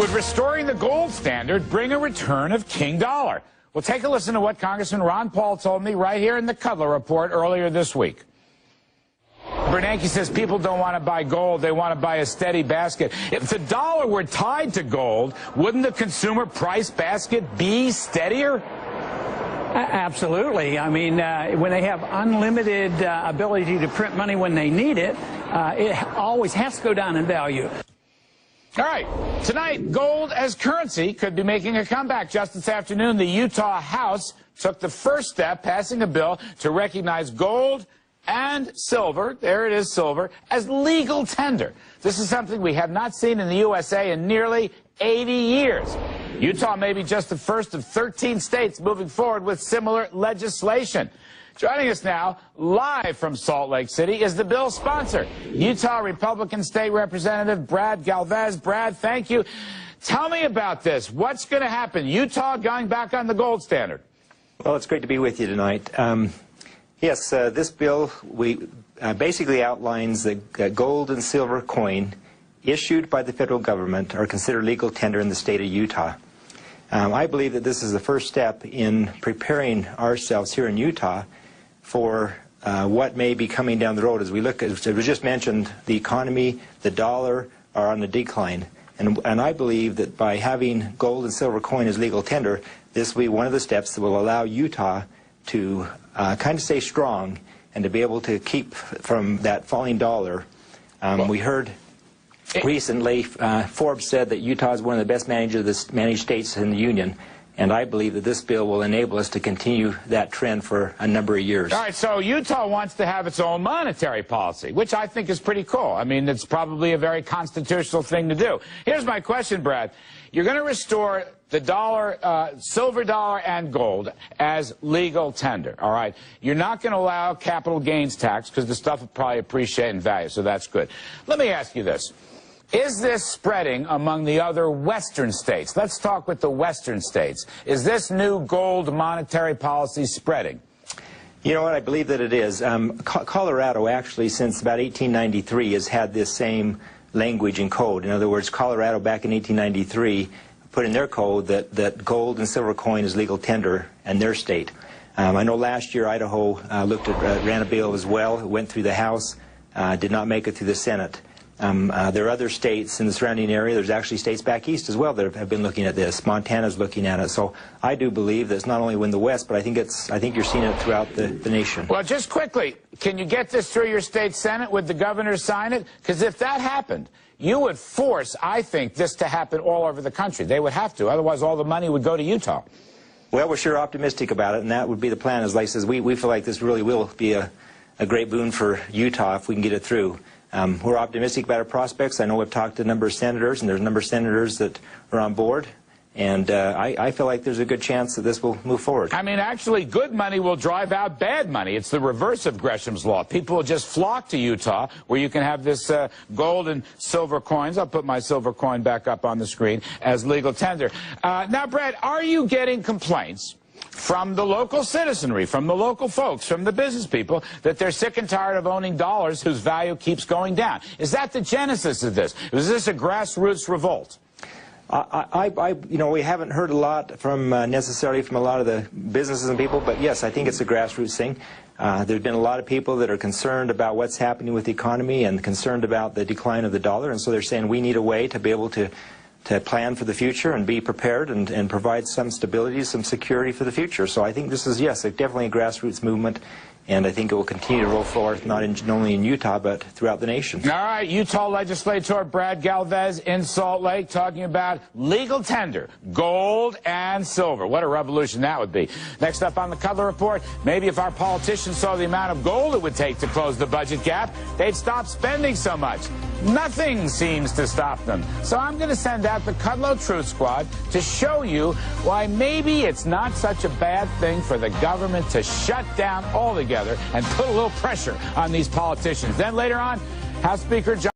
Would restoring the gold standard bring a return of King Dollar? Well, take a listen to what Congressman Ron Paul told me right here in the Cutler Report earlier this week. Bernanke says people don't want to buy gold, they want to buy a steady basket. If the dollar were tied to gold, wouldn't the consumer price basket be steadier? Absolutely. I mean, when they have unlimited ability to print money when they need it, it always has to go down in value. All right, tonight, gold as currency could be making a comeback. Just this afternoon, the Utah House took the first step, passing a bill to recognize gold and silver, there it is, silver, as legal tender. This is something we have not seen in the USA in nearly 80 years. Utah may be just the first of 13 states moving forward with similar legislation. Joining us now, live from Salt Lake City, is the bill's sponsor, Utah Republican State Representative Brad Galvez. Brad, thank you. Tell me about this. What's going to happen? Utah going back on the gold standard? Well, it's great to be with you tonight. Yes, this bill basically outlines that gold and silver coin issued by the federal government are considered legal tender in the state of Utah. I believe that this is the first step in preparing ourselves here in Utah for what may be coming down the road. As we look, as was just mentioned, the economy, the dollar are on the decline. And I believe that by having gold and silver coin as legal tender, this will be one of the steps that will allow Utah to kind of stay strong and to be able to keep from that falling dollar. We heard recently Forbes said that Utah is one of the best managed states in the union. And I believe that this bill will enable us to continue that trend for a number of years. All right, so Utah wants to have its own monetary policy, which I think is pretty cool. I mean, it's probably a very constitutional thing to do. Here's my question, Brad. You're going to restore the dollar, silver dollar and gold as legal tender, all right? You're not going to allow capital gains tax because the stuff will probably appreciate in value, so that's good. Let me ask you this. Is this spreading among the other Western states? Let's talk with the Western states. Is this new gold monetary policy spreading? You know what? I believe that it is. Colorado actually, since about 1893, has had this same language and code. In other words, Colorado back in 1893 put in their code that gold and silver coin is legal tender in their state. I know last year Idaho ran a bill as well. It went through the House, did not make it through the Senate. There are other states in the surrounding area. There's actually states back east as well that have been looking at this. Montana's looking at it. So I do believe that it's not only in the West, but I think you're seeing it throughout the nation. Well, just quickly, can you get this through your state Senate? Would the governor sign it? Because if that happened, you would force, I think, this to happen all over the country. They would have to. Otherwise, all the money would go to Utah. Well, we're sure optimistic about it, and that would be the plan. As Lice says, we feel like this really will be a great boon for Utah if we can get it through. We're optimistic about our prospects. I know we've talked to a number of senators, and there's a number of senators that are on board. And I feel like there's a good chance that this will move forward. I mean, actually, good money will drive out bad money. It's the reverse of Gresham's law. People will just flock to Utah, where you can have this gold and silver coins. I'll put my silver coin back up on the screen as legal tender. Now, Brad, are you getting complaints from the local citizenry, from the local folks, from the business people, that they're sick and tired of owning dollars whose value keeps going down? Is that the genesis of this? Is this a grassroots revolt? You know, we haven't heard a lot from necessarily from a lot of the businesses and people, but yes, I think it's a grassroots thing. There's been a lot of people that are concerned about what's happening with the economy and concerned about the decline of the dollar, and so they're saying we need a way to be able to plan for the future and be prepared and provide some stability, some security for the future. So I think this is, yes, definitely a grassroots movement, and I think it will continue to roll forward not only in Utah but throughout the nation. All right, Utah legislator Brad Galvez in Salt Lake talking about legal tender, gold and silver. What a revolution that would be. Next up on the Cutler Report, maybe if our politicians saw the amount of gold it would take to close the budget gap, they'd stop spending so much. Nothing seems to stop them. So I'm going to send out the Kudlow Truth Squad to show you why maybe it's not such a bad thing for the government to shut down altogether and put a little pressure on these politicians. Then later on, House Speaker John